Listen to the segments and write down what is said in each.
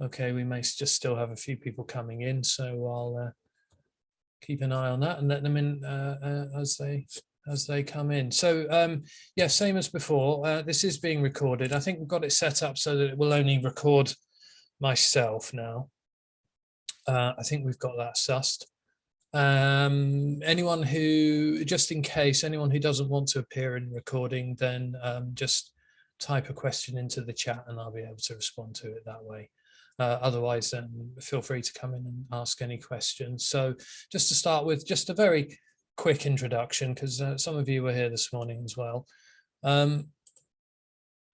Okay, we may just still have a few people coming in, so I'll keep an eye on that and let them in as they come in. So yeah, same as before, this is being recorded. I think we've got it set up so that it will only record myself now. I think we've got that sussed. Anyone who, just in case, anyone who doesn't want to appear in recording, then just type a question into the chat and I'll be able to respond to it that way. Otherwise, feel free to come in and ask any questions. So just to start with, just a very quick introduction, because some of you were here this morning as well.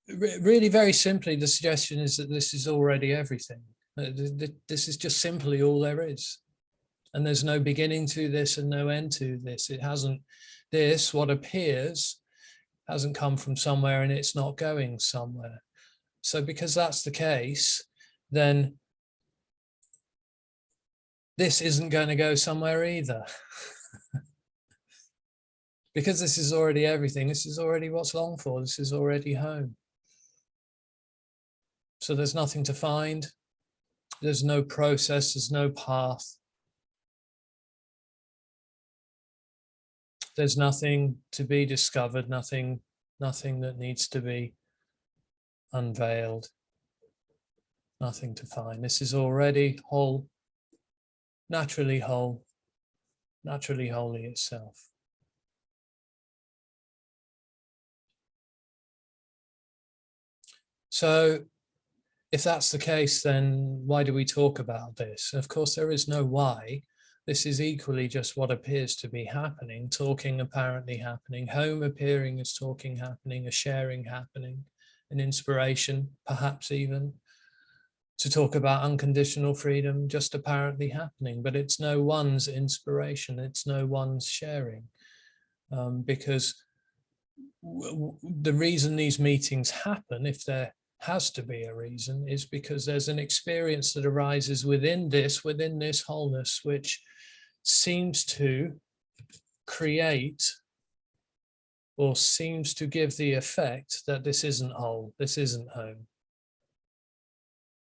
Really, very simply, the suggestion is that this is already everything. This is just simply all there is. And there's no beginning to this and no end to this. It hasn't, this, what appears, hasn't come from somewhere and it's not going somewhere. So because that's the case, then this isn't going to go somewhere either. Because this is already everything. This is already what's longed for. This is already home. So there's nothing to find. There's no process. There's no path. There's nothing to be discovered, nothing that needs to be unveiled, nothing to find. This is already whole, naturally holy itself. So if that's the case, then why do we talk about this? Of course, there is no why. This is equally just what appears to be happening, talking apparently happening, home appearing as talking happening, a sharing happening, an inspiration, perhaps even, to talk about unconditional freedom just apparently happening. But it's no one's inspiration, it's no one's sharing. Because the reason these meetings happen, if there has to be a reason, is because there's an experience that arises within this wholeness, which seems to create or seems to give the effect that this isn't whole, this isn't home,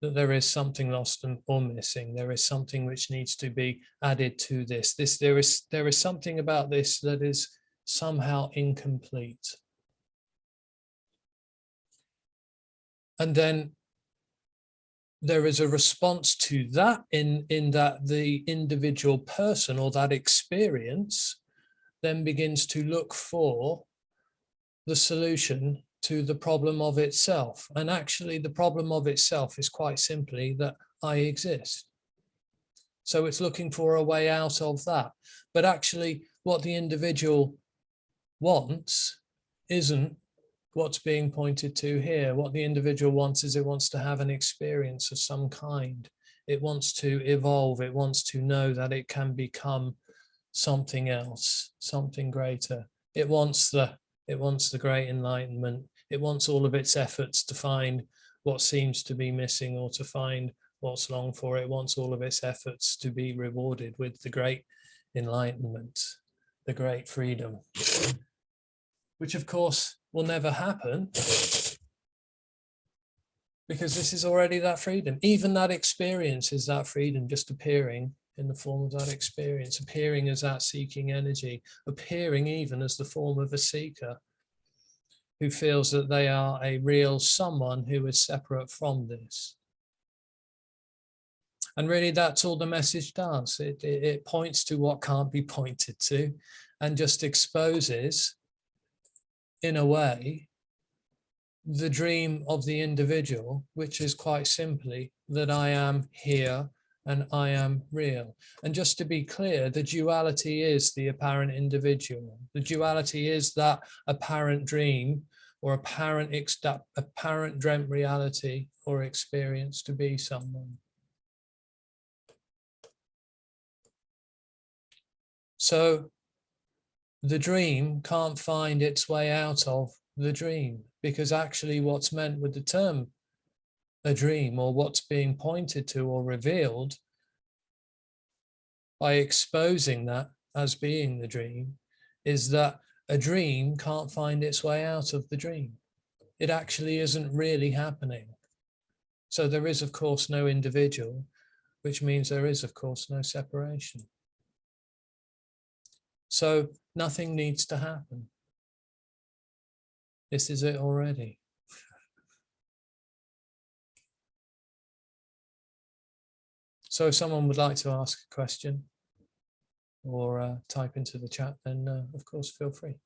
that there is something lost or missing, there is something which needs to be added to this. There is something about this that is somehow incomplete. And then there is a response to that in that the individual person or that experience then begins to look for the solution to the problem of itself. And actually the problem of itself is quite simply that I exist. So it's looking for a way out of that. But actually what the individual wants isn't what's being pointed to here. What the individual wants is it wants to have an experience of some kind. It wants to evolve. It wants to know that it can become something else, something greater. It wants the great enlightenment. It wants all of its efforts to find what seems to be missing or to find what's longed for. It wants all of its efforts to be rewarded with the great enlightenment, the great freedom, which of course will never happen because this is already that freedom. Even that experience is that freedom just appearing in the form of that experience, appearing as that seeking energy, appearing even as the form of a seeker who feels that they are a real someone who is separate from this. And really that's all the message does. It points to what can't be pointed to and just exposes, in a way, the dream of the individual, which is quite simply that I am here and I am real. And just to be clear, the duality is the apparent individual. The duality is that apparent dream or apparent dreamt reality or experience to be someone. So the dream can't find its way out of the dream, because actually what's meant with the term a dream, or what's being pointed to or revealed by exposing that as being the dream, is that a dream can't find its way out of the dream. It actually isn't really happening. So there is, of course, no individual, which means there is, of course, no separation. So nothing needs to happen. This is it already. So if someone would like to ask a question or type into the chat, then of course, feel free.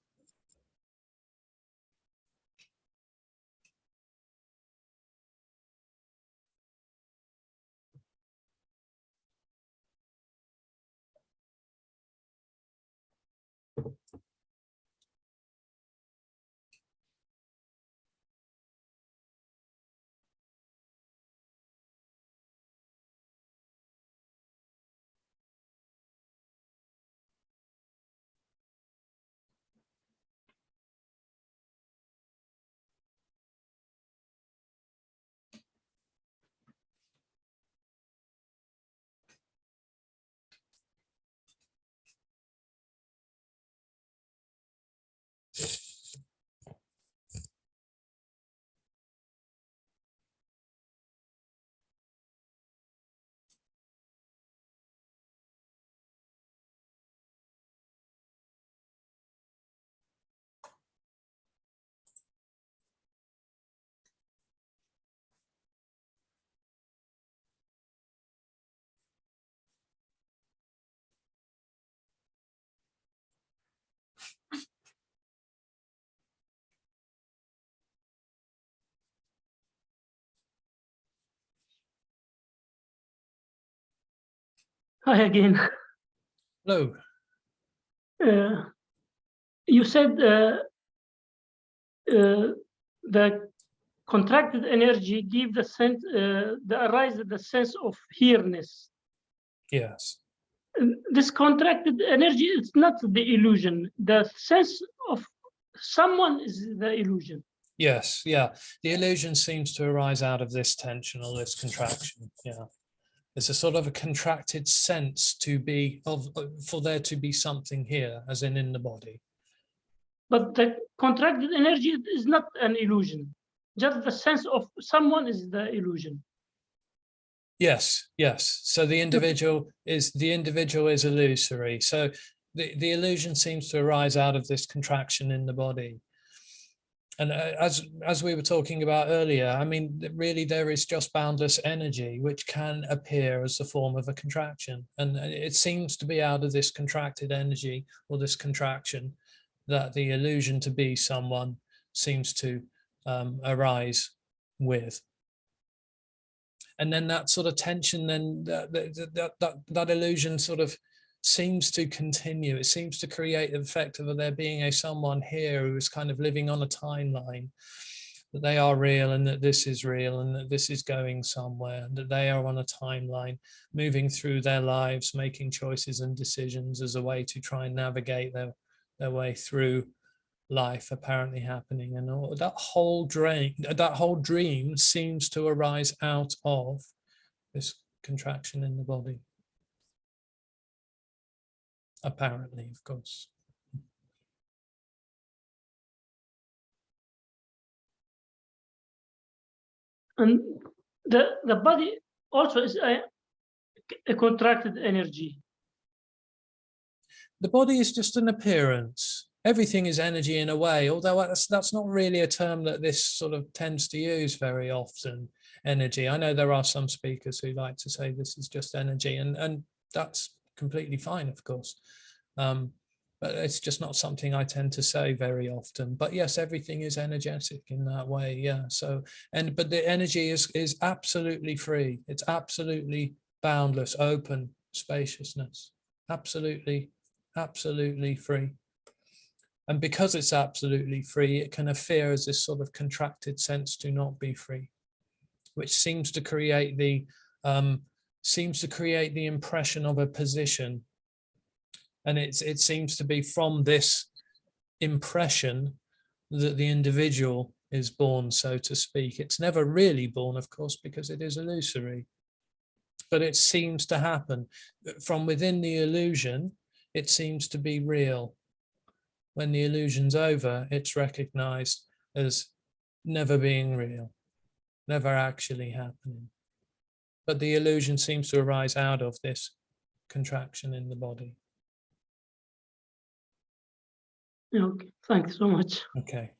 Hi again. Hello. You said the contracted energy give the sense, arise the sense of here-ness. Yes. This contracted energy is not the illusion. The sense of someone is the illusion. Yes, yeah. The illusion seems to arise out of this tension or this contraction. Yeah. There's a sort of a contracted sense to be for there to be something here, as in the body. But the contracted energy is not an illusion. Just the sense of someone is the illusion. Yes, yes. So the individual is illusory. So the illusion seems to arise out of this contraction in the body. And as we were talking about earlier, I mean, really there is just boundless energy which can appear as a form of a contraction. And it seems to be out of this contracted energy or this contraction that the illusion to be someone seems to arise with. And then that sort of tension, then that illusion sort of seems to continue. It seems to create the effect of there being a someone here who is kind of living on a timeline, that they are real and that this is real and that this is going somewhere, that they are on a timeline, moving through their lives, making choices and decisions as a way to try and navigate their way through life apparently happening. And all that whole dream seems to arise out of this contraction in the body, apparently, of course. And the body also is a contracted energy. The body is just an appearance. Everything is energy in a way, although that's not really a term that this sort of tends to use very often, energy. I know there are some speakers who like to say this is just energy, and that's completely fine, of course. But it's just not something I tend to say very often. But yes, everything is energetic in that way. Yeah. So, but the energy is absolutely free. It's absolutely boundless, open, spaciousness. Absolutely free. And because it's absolutely free, it can appear as this sort of contracted sense to not be free, which seems to create the impression of a position. And it seems to be from this impression that the individual is born, so to speak. It's never really born, of course, because it is illusory. But it seems to happen. From within the illusion, it seems to be real. When the illusion's over, it's recognized as never being real, never actually happening. But the illusion seems to arise out of this contraction in the body. Okay, thank you so much. Okay.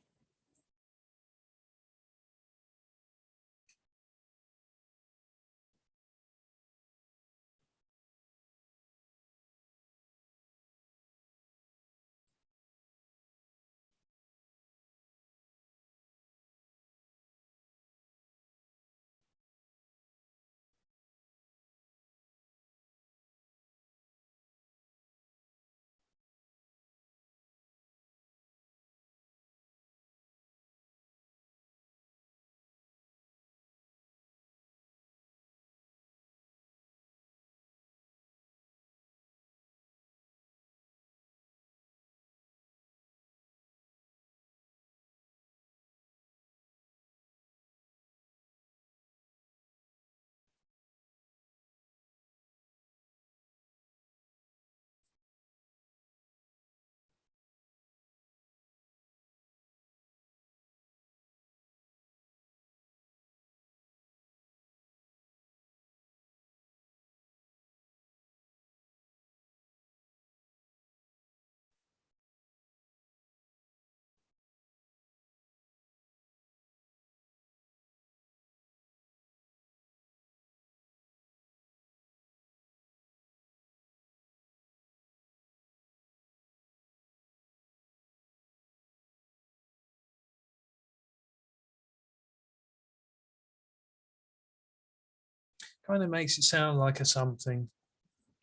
Kind of makes it sound like a something,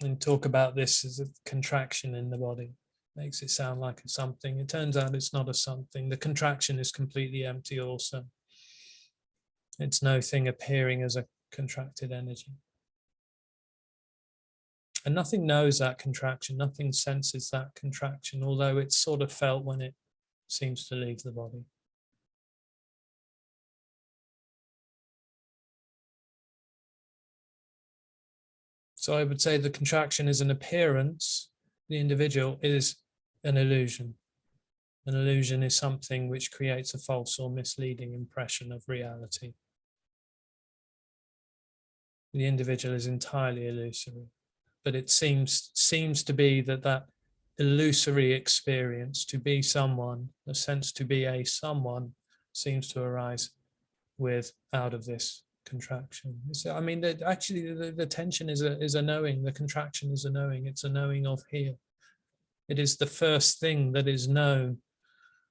and talk about this as a contraction in the body. Makes it sound like a something. It turns out it's not a something. The contraction is completely empty also. It's no thing appearing as a contracted energy. And nothing knows that contraction, nothing senses that contraction, although it's sort of felt when it seems to leave the body. So I would say the contraction is an appearance. The individual is an illusion. An illusion is something which creates a false or misleading impression of reality. The individual is entirely illusory, but it seems to be that illusory experience to be someone, the sense to be a someone, seems to arise out of this contraction. So, I mean, actually the tension is a knowing, the contraction is a knowing, it's a knowing of here. It is the first thing that is known,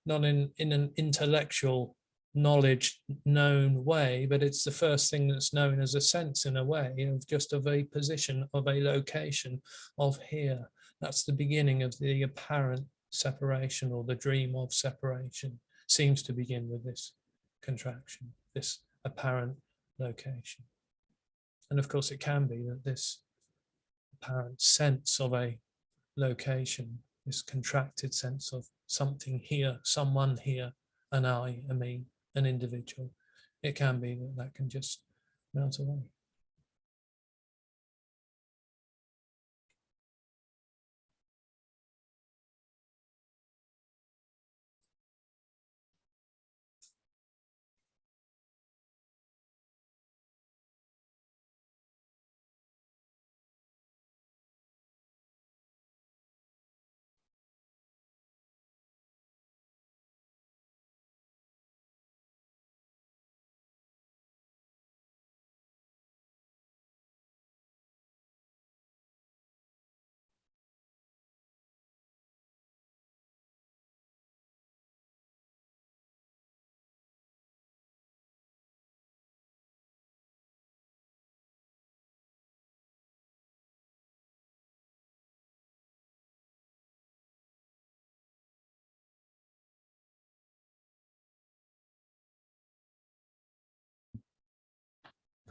not in an intellectual knowledge known way, but it's the first thing that's known as a sense in a way of just of a position, of a location of here. That's the beginning of the apparent separation, or the dream of separation seems to begin with this contraction, this apparent location. And of course it can be that this apparent sense of a location, this contracted sense of something here, someone here, an I, a me, an individual, it can be that can just melt away.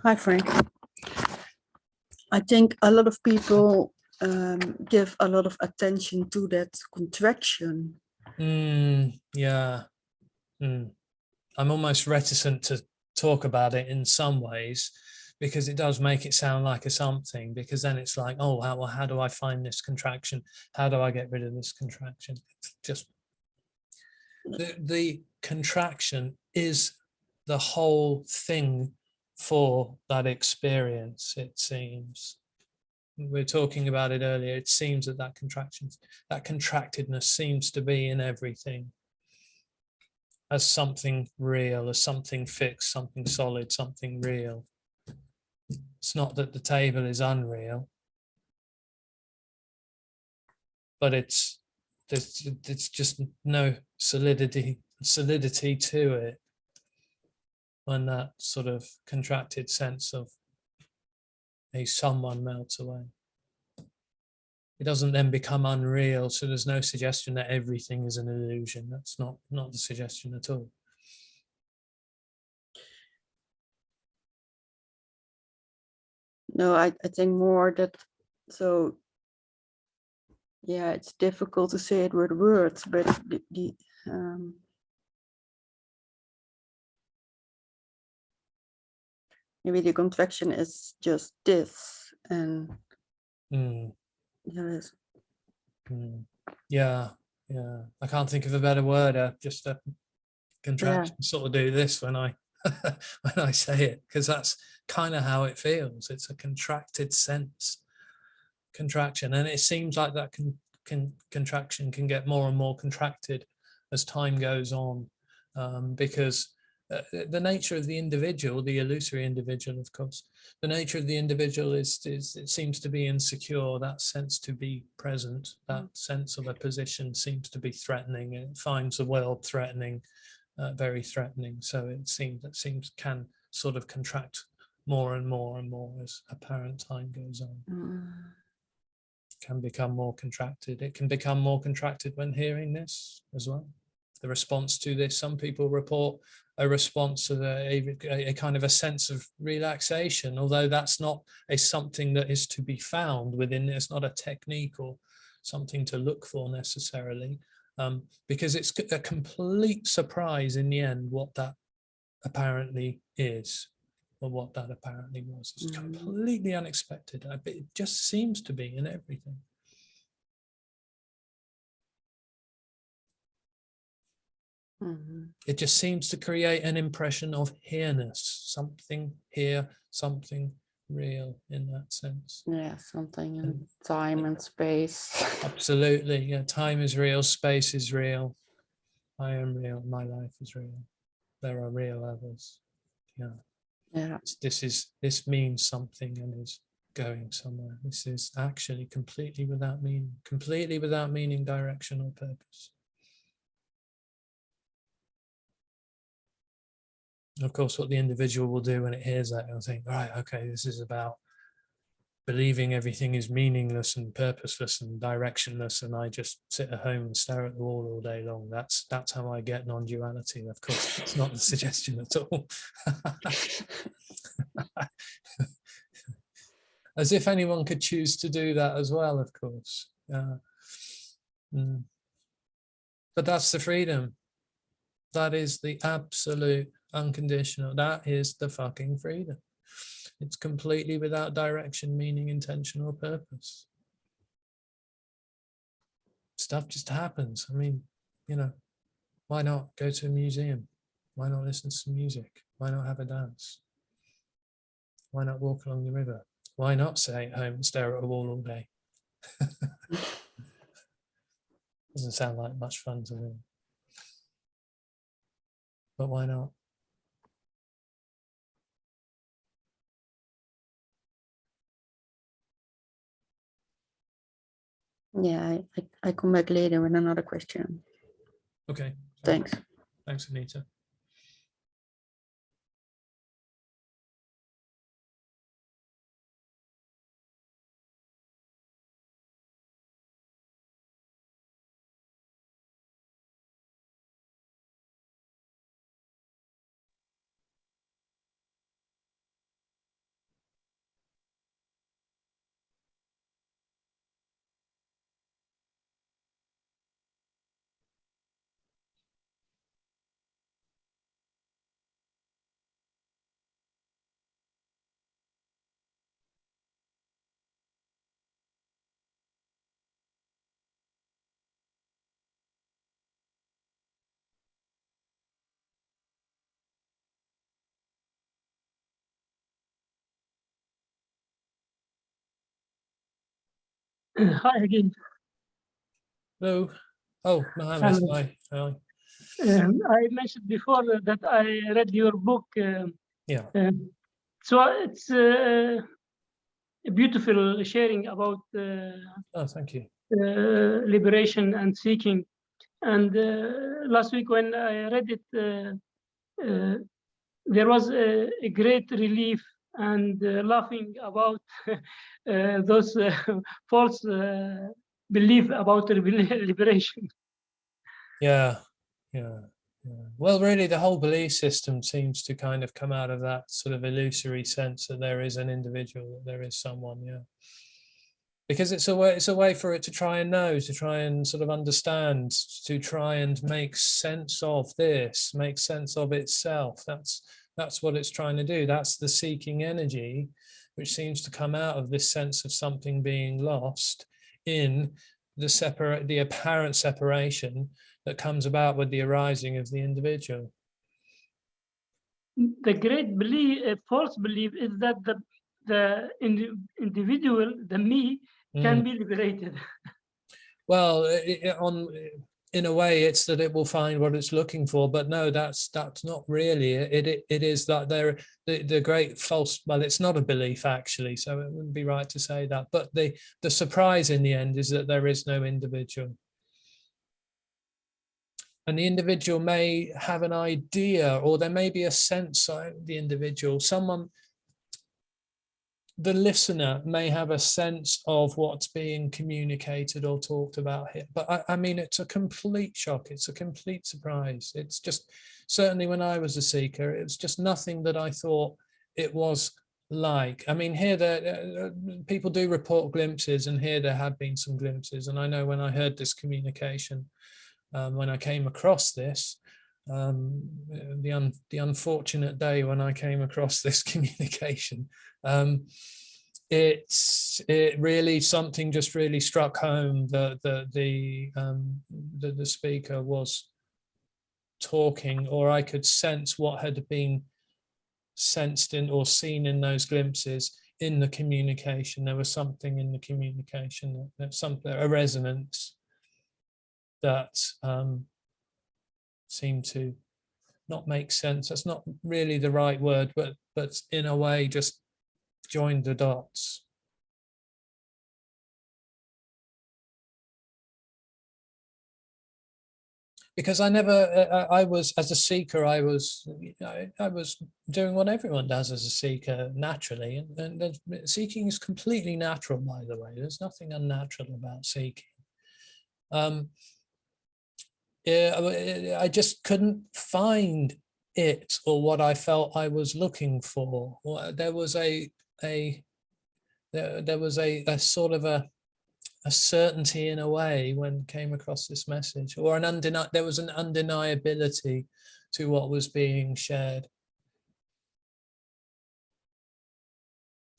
Hi, Frank. I think a lot of people give a lot of attention to that contraction. Yeah. I'm almost reticent to talk about it in some ways, because it does make it sound like a something, because then it's like, oh, how do I find this contraction? How do I get rid of this contraction? It's just the contraction is the whole thing for that experience, it seems. We were talking about it earlier. It seems that that contractedness seems to be in everything as something real, as something fixed, something solid, something real. It's not that the table is unreal, but it's just no solidity to it when that sort of contracted sense of a someone melts away. It doesn't then become unreal, so there's no suggestion that everything is an illusion. That's not the suggestion at all. No, I think more that, so yeah, it's difficult to say it with words, but maybe the contraction is just this, and there is. Yeah, I can't think of a better word. Just a contraction. Sort of do this when I when I say it, because that's kind of how it feels. It's a contracted sense, contraction, and it seems like that contraction can get more and more contracted as time goes on, because the nature of the individual, the illusory individual, of course, the nature of the individual is it seems to be insecure. That sense to be present, that sense of a position seems to be threatening. It finds the world threatening, very threatening. So it seems can sort of contract more and more and more as apparent time goes on. Can become more contracted. It can become more contracted when hearing this as well. The response to this, some people report a response of a kind of a sense of relaxation, although that's not something that is to be found within. It's not a technique or something to look for necessarily, because it's a complete surprise in the end what that apparently is, or what that apparently was. It's completely unexpected. It just seems to be in everything. It just seems to create an impression of here-ness, something here, something real in that sense. Yeah, something in time and space. Absolutely, yeah. Time is real, space is real. I am real, my life is real. There are real others. Yeah. This means something and is going somewhere. This is actually completely without meaning, direction, or purpose. Of course, what the individual will do when it hears that, it'll think, right, okay, this is about believing everything is meaningless and purposeless and directionless, and I just sit at home and stare at the wall all day long. That's how I get non-duality. Of course, it's not the suggestion at all. As if anyone could choose to do that as well, of course. But that's the freedom. That is the absolute unconditional. That is the fucking freedom. It's completely without direction, meaning, intention, or purpose. Stuff just happens. I mean, why not go to a museum? Why not listen to some music? Why not have a dance? Why not walk along the river? Why not stay at home and stare at a wall all day? Doesn't sound like much fun to me. But why not? Yeah, I come back later with another question. Okay. Thanks. Thanks, Anita. Hi again. Hello. Oh, Mohammed. Hello. Hi. Hi. I mentioned before that I read your book. Yeah. So it's a beautiful sharing about Oh, thank you. liberation and seeking. And last week when I read it, there was a great relief and laughing about those false belief about liberation. Yeah. Yeah. Yeah. Well, really, the whole belief system seems to kind of come out of that sort of illusory sense that there is an individual, that there is someone. Yeah. Because it's a way for it to try and know, to try and sort of understand, to try and make sense of this, make sense of itself. That's what it's trying to do. That's the seeking energy, which seems to come out of this sense of something being lost in the apparent separation that comes about with the arising of the individual. The great belief, false belief, is that the individual, the me, can be liberated. Well, in a way, it's that it will find what it's looking for, but no, that's not really it. It is that the great false. Well, it's not a belief actually, so it wouldn't be right to say that. But the surprise in the end is that there is no individual, and the individual may have an idea, or there may be a sense of the individual. The listener may have a sense of what's being communicated or talked about here. But I mean, it's a complete shock. It's a complete surprise. It's just, certainly when I was a seeker, it was just nothing that I thought it was like. I mean, here people do report glimpses, and here there have been some glimpses. And I know when I heard this communication, when I came across this, the unfortunate day when I came across this communication, it really, something just really struck home. The speaker was talking, or I could sense what had been sensed in or seen in those glimpses in the communication. There was something in the communication, a resonance that seemed to not make sense. That's not really the right word, but in a way just joined the dots. Because I was, as a seeker, I was doing what everyone does as a seeker naturally, and seeking is completely natural, by the way. There's nothing unnatural about seeking. I just couldn't find it or what I felt I was looking for. There was a sort of a certainty in a way when came across this message, or there was an undeniability to what was being shared,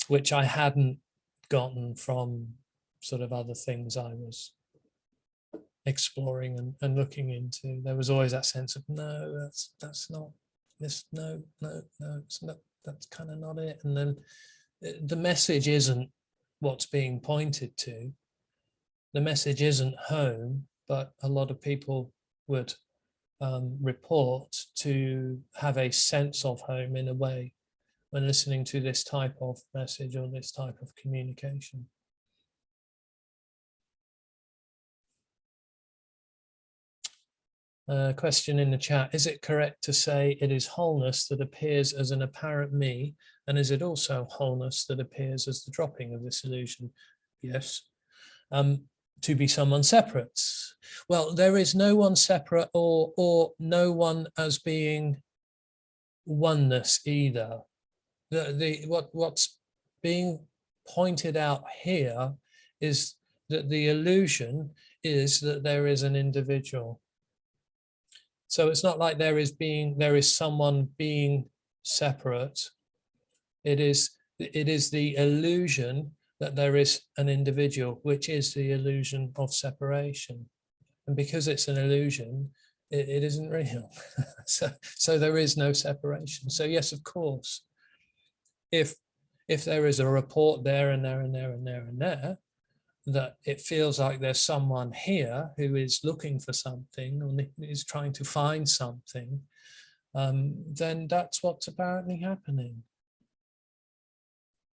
which I hadn't gotten from sort of other things I was exploring and looking into. There was always that sense of, no, that's not this, no, it's not, that's kind of not it. And then the message isn't what's being pointed to. The message isn't home, but a lot of people would report to have a sense of home in a way when listening to this type of message or this type of communication. Question in the chat: is it correct to say it is wholeness that appears as an apparent me, and is it also wholeness that appears as the dropping of this illusion? Yes. To be someone separate. Well, there is no one separate or no one as being oneness either. What's being pointed out here is that the illusion is that there is an individual. So it's not like there is someone being separate. It is the illusion that there is an individual, which is the illusion of separation. And because it's an illusion, it isn't real. so there is no separation. So yes, of course, if there is a report there and there and there and there and there, that it feels like there's someone here who is looking for something or is trying to find something, then that's what's apparently happening.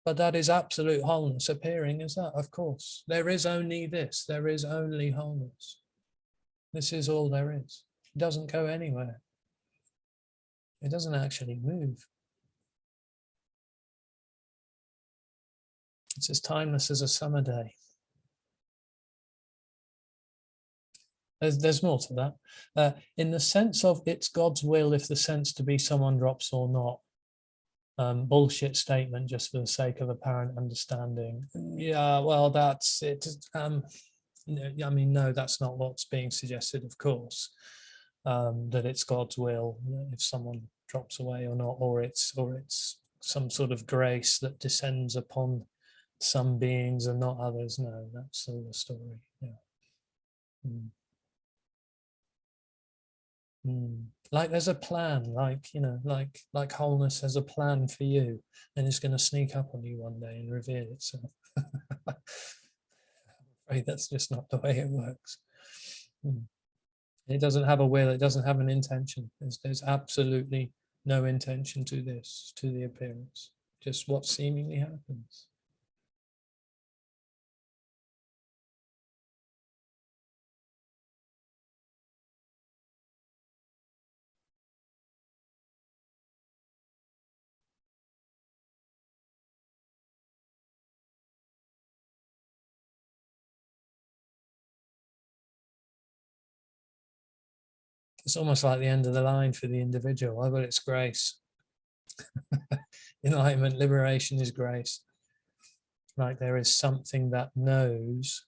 But that is absolute wholeness appearing as that, of course. There is only this, there is only wholeness. This is all there is. It doesn't go anywhere. It doesn't actually move. It's as timeless as a summer day. There's more to that. In the sense of it's God's will if the sense to be someone drops or not. Bullshit statement just for the sake of apparent understanding. Yeah, well, that's it. I mean, no, that's not what's being suggested, of course. That it's God's will if someone drops away or not, or it's some sort of grace that descends upon some beings and not others. No, that's all the story. Yeah. Like there's a plan, like, you know, like wholeness has a plan for you, and it's going to sneak up on you one day and reveal itself. I'm afraid that's just not the way it works. It doesn't have a will, it doesn't have an intention. There's absolutely no intention to this, to the appearance, just what seemingly happens. It's almost like the end of the line for the individual. Oh, but it's grace. Enlightenment, liberation is grace. Like there is something that knows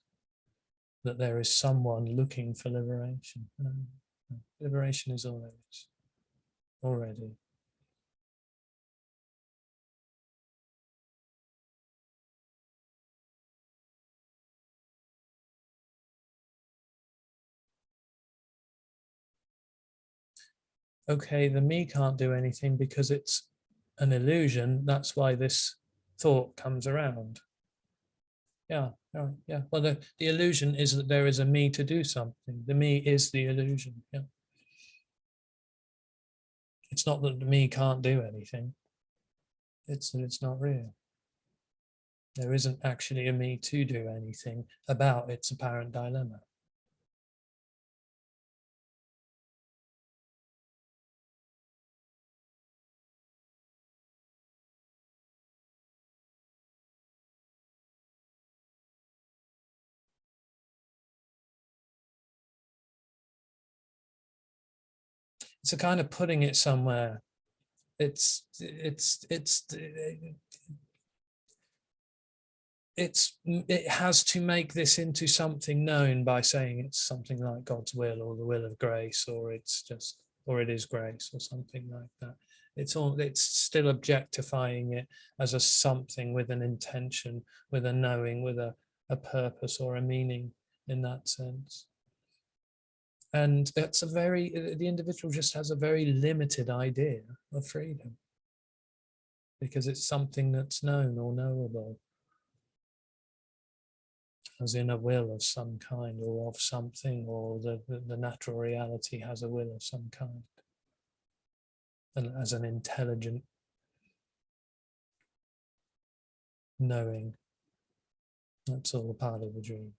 that there is someone looking for liberation. Liberation is all there is already. Okay, the me can't do anything because it's an illusion. That's why this thought comes around. Yeah, yeah. Well, the illusion is that there is a me to do something. The me is the illusion. Yeah. It's not that the me can't do anything. It's that it's not real. There isn't actually a me to do anything about its apparent dilemma. It's a kind of putting it somewhere. It has to make this into something known by saying it's something like God's will or the will of grace, or it's just, or it is grace or something like that. It's still objectifying it as a something with an intention, with a knowing, with a purpose or a meaning in that sense. And that's the individual just has a very limited idea of freedom because it's something that's known or knowable, as in a will of some kind or of something, or the natural reality has a will of some kind, and as an intelligent knowing. That's all a part of the dream.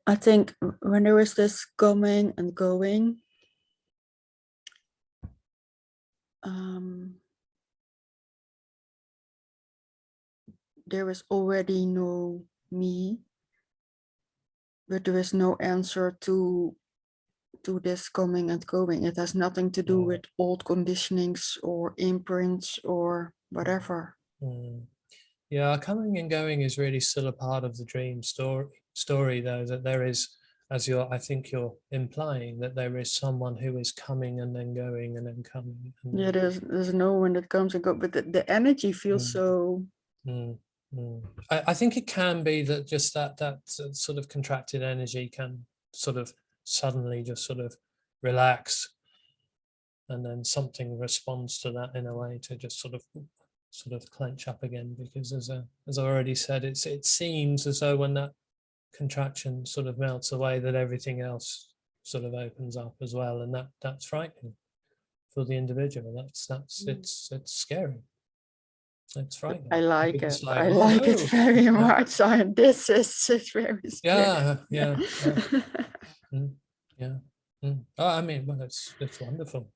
I think when there is this coming and going, there is already no me, but there is no answer to this coming and going. It has nothing to do with old conditionings or imprints or whatever. Yeah, coming and going is really still a part of the dream story though, that there is, as I think you're implying, that there is someone who is coming and then going and then coming. And yeah, there's no one that comes and goes, but the energy feels so. I think it can be that just that sort of contracted energy can sort of suddenly just sort of relax, and then something responds to that in a way to just sort of clench up again, because as I already said, it seems as though when that contraction sort of melts away, that everything else sort of opens up as well, and that's frightening for the individual. It's scary. It's frightening. I like Because it. like, I oh, like it no. very much. And this is very scary. Yeah. Yeah. Oh, I mean, well, it's wonderful.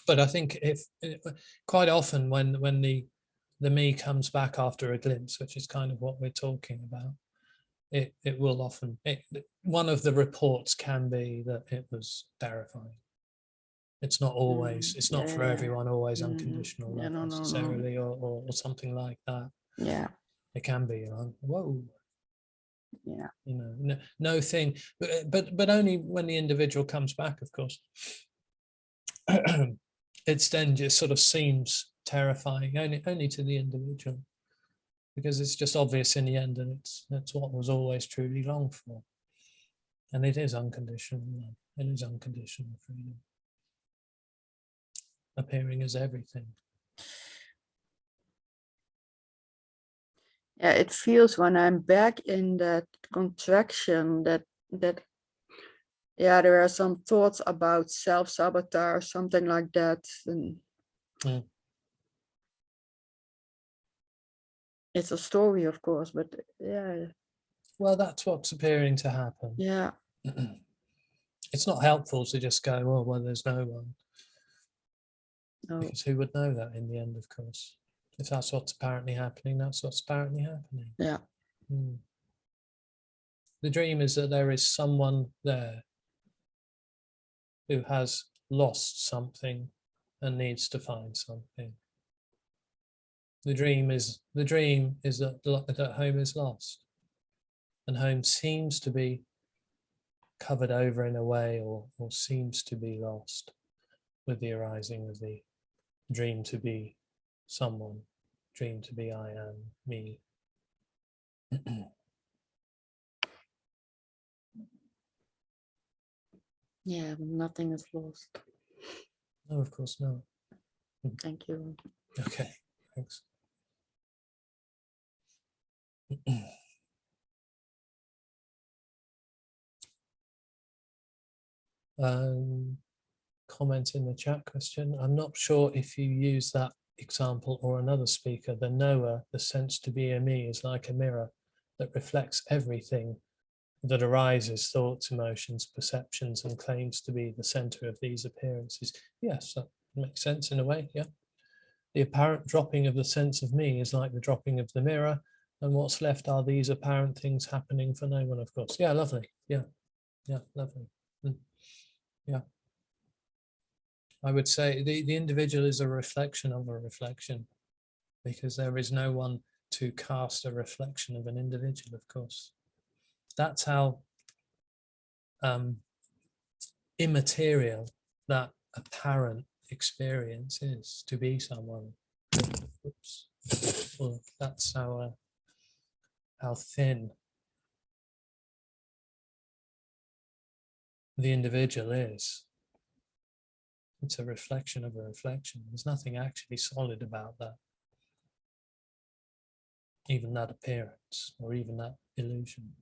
But I think if quite often when the me comes back after a glimpse, which is kind of what we're talking about, it will often, one of the reports can be that it was terrifying. It's not always, it's not for everyone always unconditional love necessarily, or something like that. Yeah. It can be, whoa. Yeah. You know, no thing, but only when the individual comes back, of course. It's then just sort of seems terrifying only to the individual, because it's just obvious in the end that that's what was always truly longed for, and it is unconditional love. It is unconditional freedom, appearing as everything. Yeah, it feels when I'm back in that contraction that yeah, there are some thoughts about self-sabotage, something like that. And it's a story, of course, but yeah. Well, that's what's appearing to happen. Yeah. It's not helpful to just go, oh, well, there's no one. No. Because who would know that in the end, of course? If that's what's apparently happening, that's what's apparently happening. Yeah. The dream is that there is someone there who has lost something and needs to find something. The dream is that home is lost, and home seems to be covered over in a way, or seems to be lost with the arising of the dream to be someone, dream to be I am, me. Yeah, but nothing is lost. No, of course not. Thank you. Okay, thanks. Comment in the chat question. I'm not sure if you use that example or another speaker. The knower, the sense to be a me, is like a mirror that reflects everything that arises, thoughts, emotions, perceptions, and claims to be the center of these appearances. Yes, that makes sense in a way, yeah. The apparent dropping of the sense of me is like the dropping of the mirror, and what's left are these apparent things happening for no one, of course. Yeah, lovely. Yeah, lovely. Yeah. I would say the individual is a reflection of a reflection, because there is no one to cast a reflection of an individual, of course. That's how immaterial that apparent experience is, to be someone. Oops. Well, that's how thin the individual is. It's a reflection of a reflection. There's nothing actually solid about that, even that appearance or even that illusion.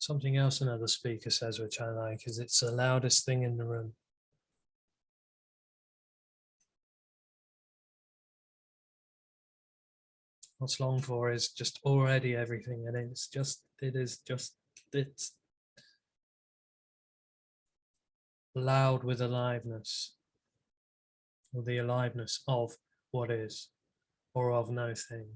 Something else another speaker says, which I like, is it's the loudest thing in the room. What's long for is just already everything, and it's loud with aliveness, or the aliveness of what is, or of no thing.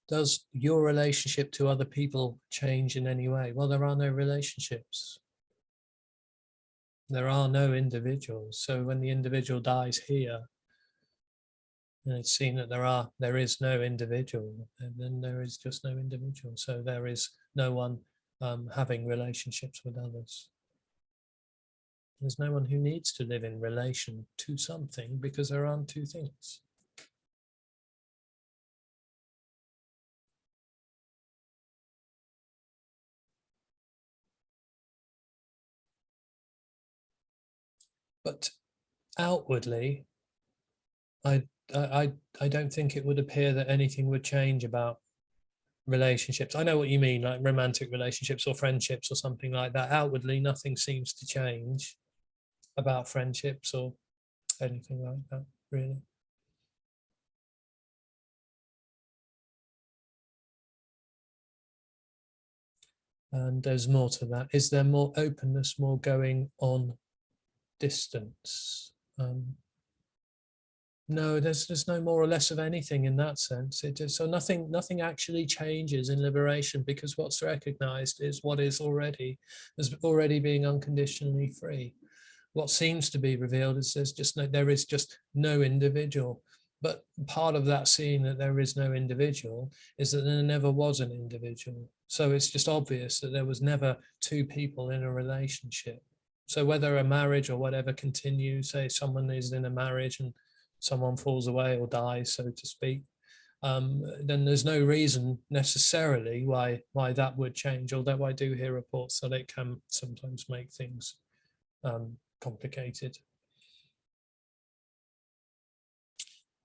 Does your relationship to other people change in any way? Well, there are no relationships. There are no individuals. So when the individual dies here, and it's seen that there is no individual, and then there is just no individual. So there is no one having relationships with others. There's no one who needs to live in relation to something, because there aren't two things. But outwardly, I don't think it would appear that anything would change about relationships. I know what you mean, like romantic relationships or friendships or something like that. Outwardly, nothing seems to change about friendships or anything like that, really. And there's more to that. Is there more openness, more going on distance? No, there's no more or less of anything in that sense. So nothing actually changes in liberation, because what's recognized is what is already being unconditionally free. What seems to be revealed is there is just no individual. But part of that seeing that there is no individual is that there never was an individual. So it's just obvious that there was never two people in a relationship. So whether a marriage or whatever continues, say someone is in a marriage and someone falls away or dies, so to speak, then there's no reason necessarily why that would change, although I do hear reports that it can sometimes make things complicated.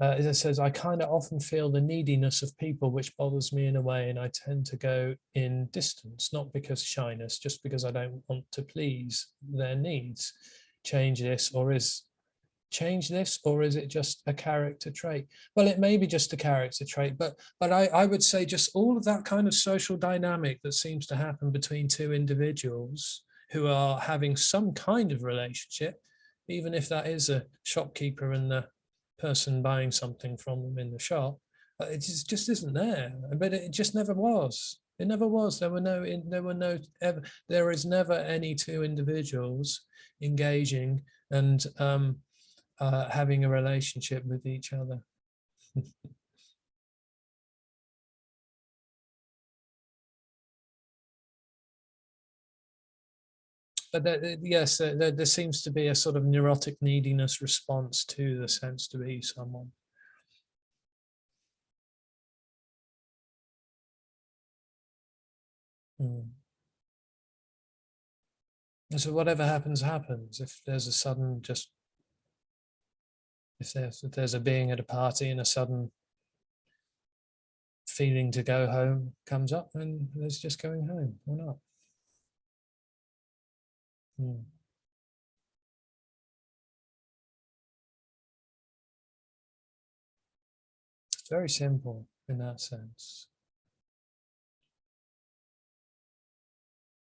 As it says, I kind of often feel the neediness of people, which bothers me in a way, and I tend to go in distance, not because shyness, just because I don't want to please their needs. Change this, or is it just a character trait? Well, it may be just a character trait, but I would say just all of that kind of social dynamic that seems to happen between two individuals who are having some kind of relationship, even if that is a shopkeeper and the person buying something from them in the shop, it just isn't there. But it just never was. It never was. There is never any two individuals engaging and having a relationship with each other. But yes, there seems to be a sort of neurotic neediness response to the sense to be someone. So whatever happens, happens. If there's a sudden if there's a being at a party and a sudden feeling to go home comes up, then there's just going home, or not. It's very simple in that sense.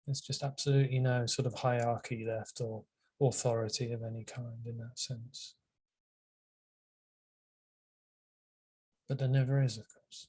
There's just absolutely no sort of hierarchy left or authority of any kind in that sense. But there never is, of course.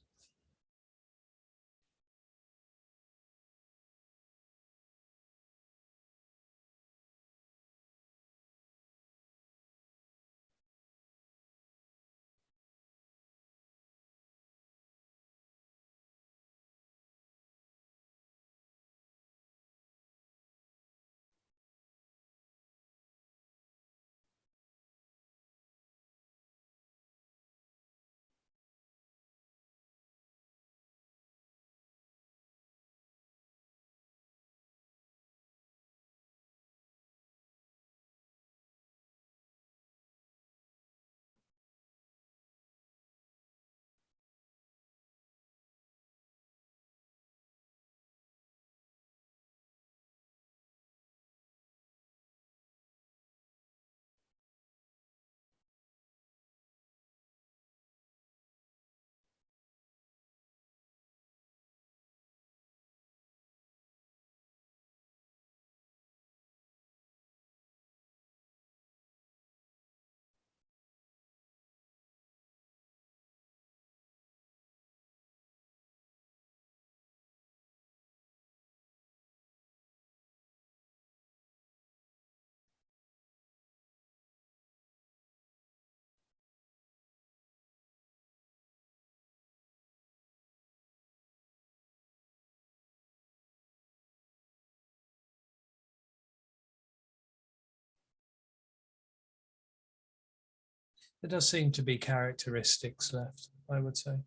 There does seem to be characteristics left, I would say,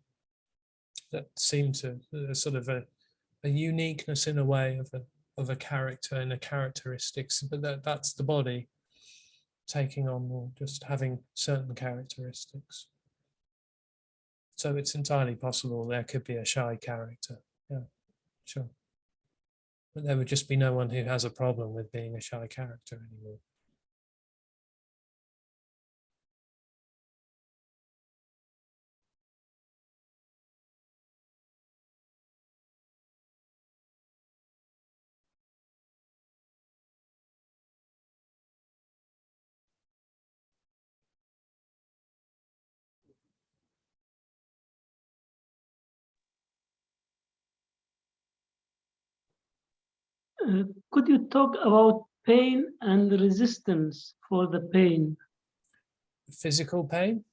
that seem to sort of a uniqueness in a way of a character and a characteristics, but that's the body taking on or just having certain characteristics. So it's entirely possible there could be a shy character. Yeah, sure. But there would just be no one who has a problem with being a shy character anymore. Could you talk about pain and resistance for the pain? Physical pain?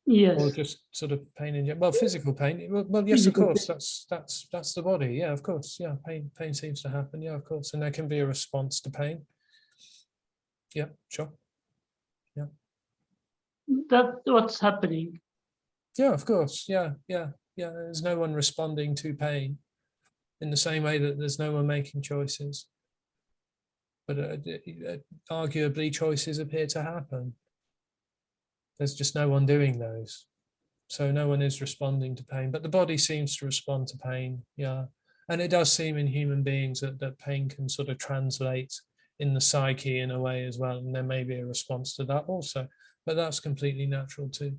Yes. Or just sort of pain in general? Well, physical pain. Well, yes, of Physical course. pain. That's the body. Yeah, of course. Yeah, pain seems to happen. Yeah, of course. And there can be a response to pain. Yeah, sure. Yeah. That's what's happening. Yeah, of course. Yeah. There's no one responding to pain in the same way that there's no one making choices. But arguably, choices appear to happen. There's just no one doing those. So no one is responding to pain, but the body seems to respond to pain. Yeah. And it does seem in human beings that pain can sort of translate in the psyche in a way as well. And there may be a response to that also, but that's completely natural too.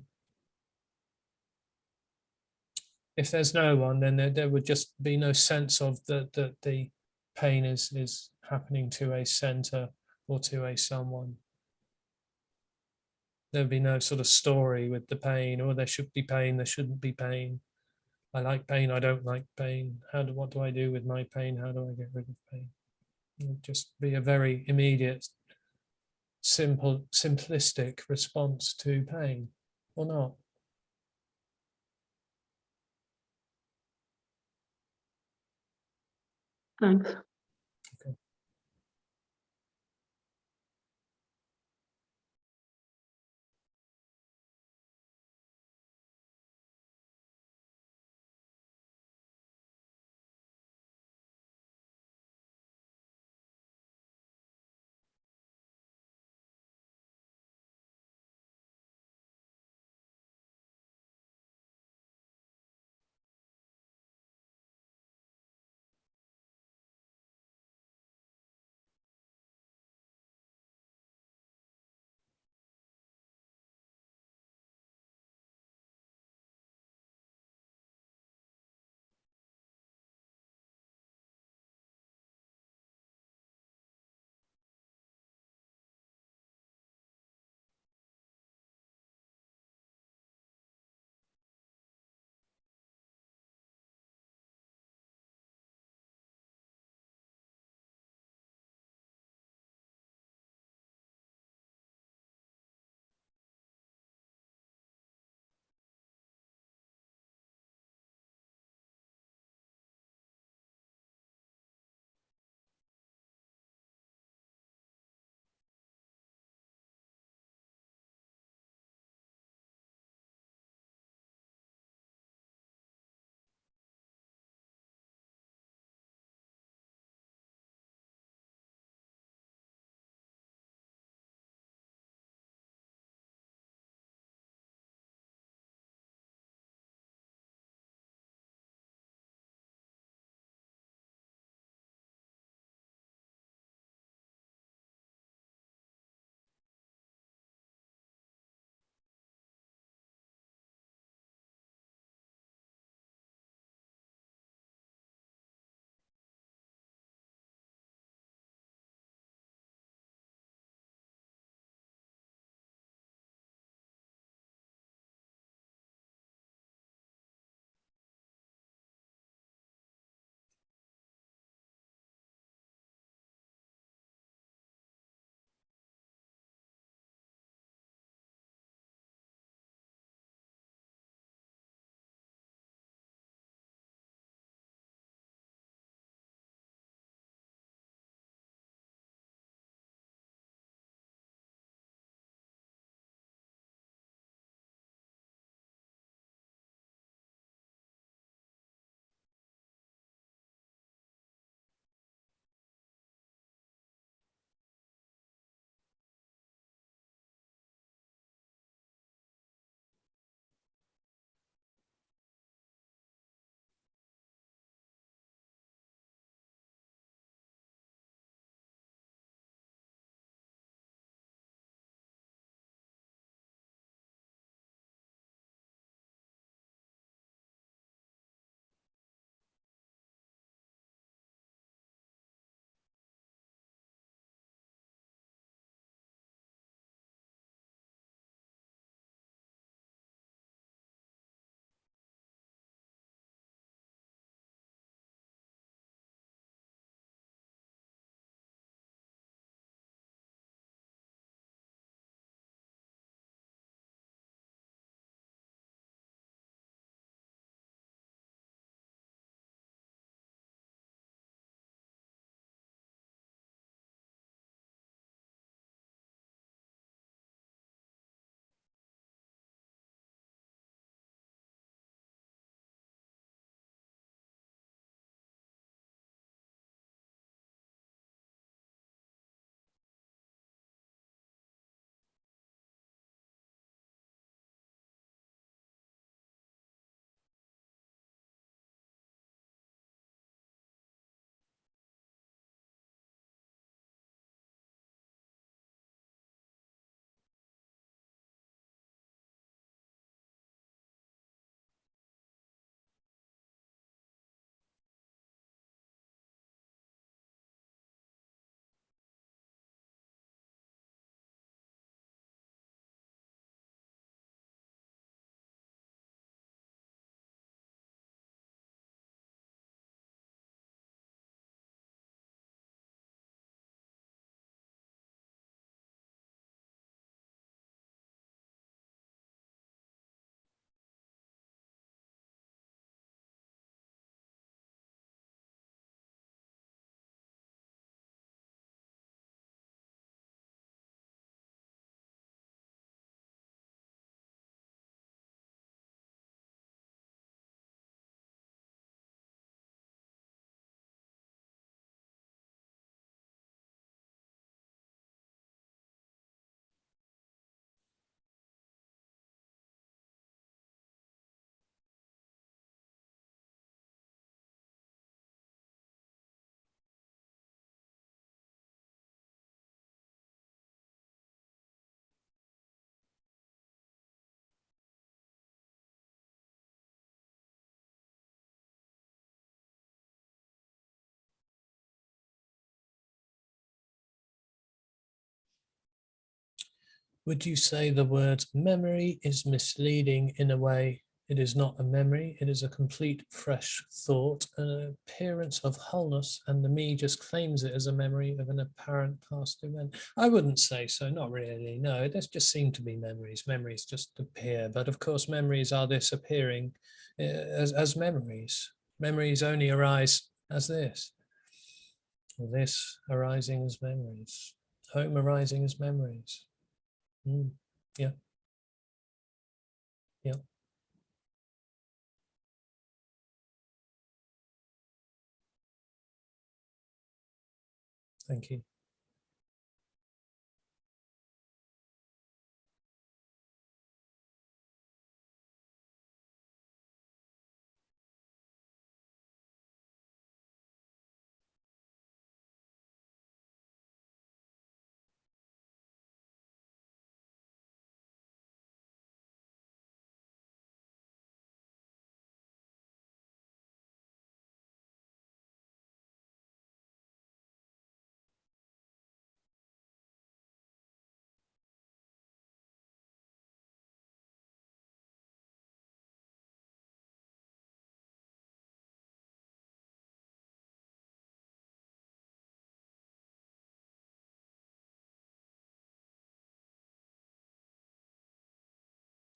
If there's no one, then there would just be no sense of that the pain is happening to a center or to a someone. There'd be no sort of story with the pain, or there should be pain, there shouldn't be pain. I like pain, I don't like pain. What do I do with my pain? How do I get rid of pain? It would just be a very immediate, simplistic response to pain, or not. Thanks. Would you say the word memory is misleading in a way? It is not a memory, it is a complete fresh thought, an appearance of wholeness, and the me just claims it as a memory of an apparent past event. I wouldn't say so, not really, no, it just seem to be memories. Memories just appear, but of course memories are this appearing as memories. Memories only arise as this, or this arising as memories, home arising as memories. Yeah. Yeah. Thank you.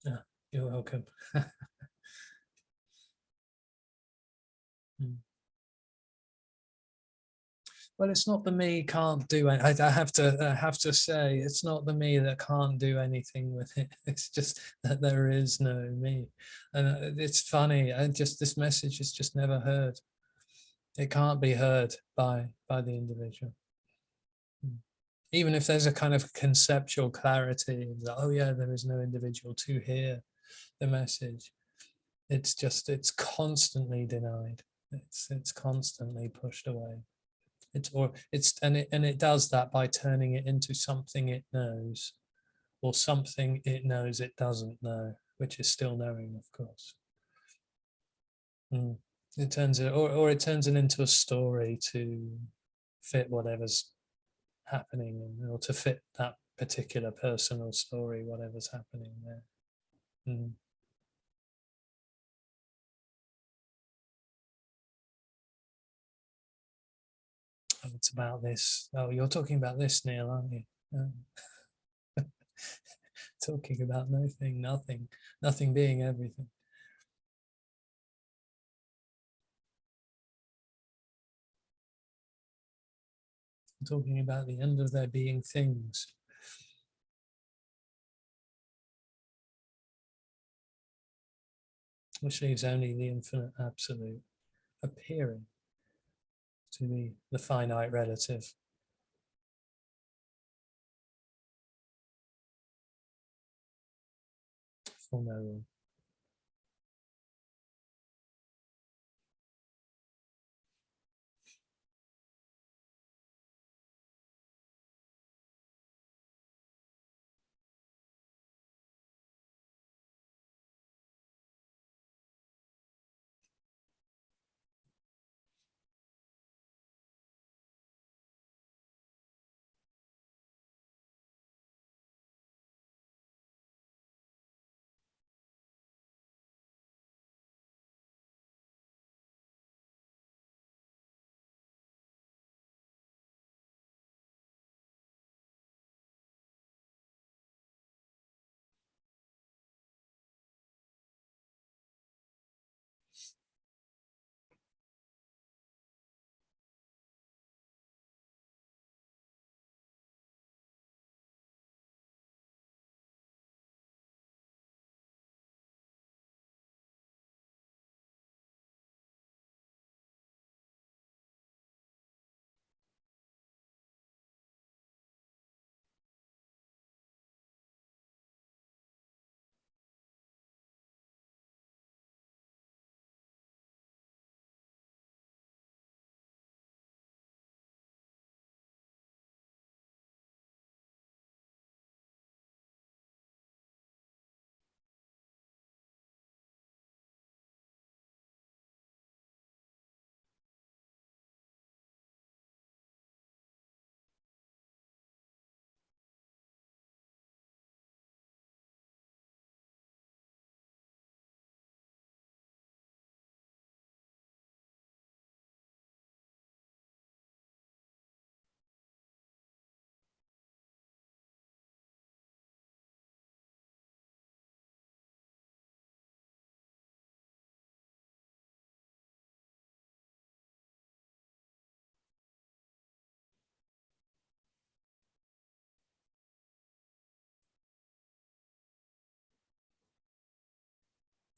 Yeah, you're welcome. Well, it's not the me can't do it. I have to say, it's not the me that can't do anything with it. It's just that there is no me, and it's funny. And just this message is just never heard. It can't be heard by the individual. Even if there's a kind of conceptual clarity, that, oh yeah, there is no individual to hear the message. It's constantly denied. It's constantly pushed away. And it does that by turning it into something it knows, or something it knows it doesn't know, which is still knowing, of course. It turns it, or it turns it into a story to fit whatever's happening, or to fit that particular personal story, whatever's happening there. Oh, it's about this. Oh, you're talking about this, Neil, aren't you? Talking about nothing being everything. I'm talking about the end of there being things. Which leaves only the infinite absolute appearing to be the finite relative. For no one.